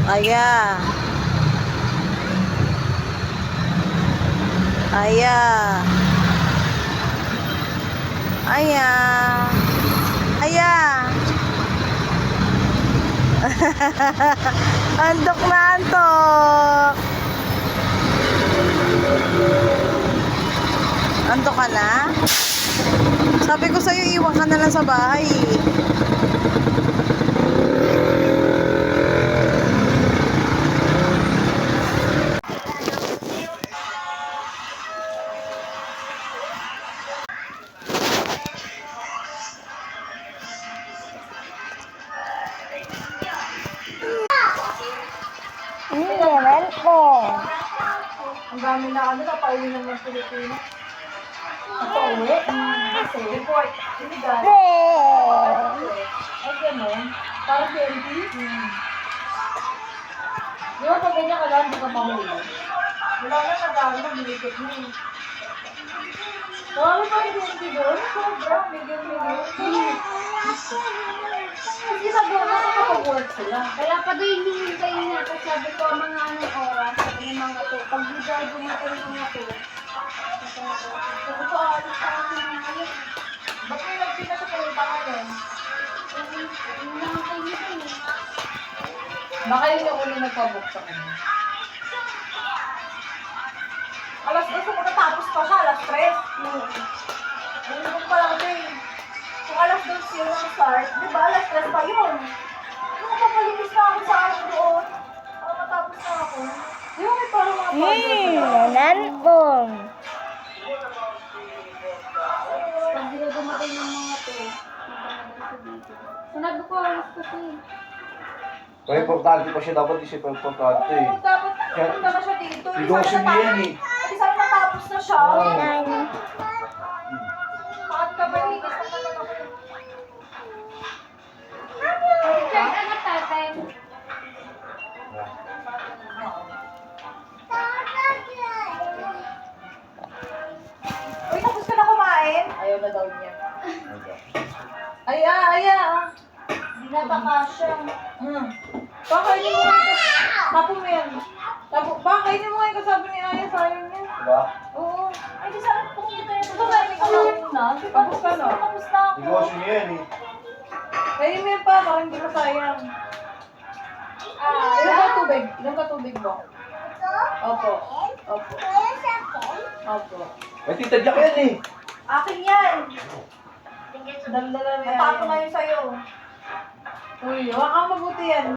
Aya. Aya. Aya. Aya. Antok na antok. Antok ka na? Sabi ko sa'yo, iwan ka na lang sa bahay. Naman po. Ang dami na napauwi naman sa Pilipinas. Napauwi? Kasi, report, illegal. Ay, gano'n. Parang PNP? Di ba pag ganyan ka lang, hindi ka mahuli? Wala na, nag-aaral na, bilikot mo. Marami pa yung PNP doon? Sobra, million. Kasi nagawa na nakapag-work sila. Kaya pa doon hinihintay niya. Tapos sabi ko, mga anong oras, sabi ng mga to. Pag bigay dumating ng mga to. Sabi ko, alis ka kasi mga yun. Ba't may nagpina sa pinita ngayon? Hinihintay niya rin. Baka yun yung uli nagpabook sa kanya. Alas 2 kung natapos pa siya, alas 3. Ano pa lang siya eh. Kung alas 2 yun ang start, di ba alas 3 pa yun? Nung papalinis na ako sa ano doon, para matapos na ako. Di ba may parang mga Naman po. Pag di na dumating ng mga to. Sinabi ko, alas kasi. Pero importante pa siya, dapat isip ang importante eh. Oo, dapat punta na siya dito. Hindi ko siya yan eh. Hindi sana natapos na siya. Nine. Bakit ka ba linis na naman ako? Check ano tatay? Uy, tapos ka na kumain? Ayaw na daw niya. Aya. Hindi na baka siya. Bakainin mo nga. Tapo mo yan. Bakainin mo nga yung kasabi ni Aya, sayang niya. Diba? Oo. Ay, di saan pumunta yun? Ito na, ikaw na. Tapos ka na. Tapos na ako. Negosyo niya yan eh. Kainin mo yan pa, parang hindi masayang. Ilang ka tubig mo? Opo. May tita Jack yan eh. Akin yan. Dala na yan. Matapo na yun sa'yo. Uy, huwag kang mabuti yan.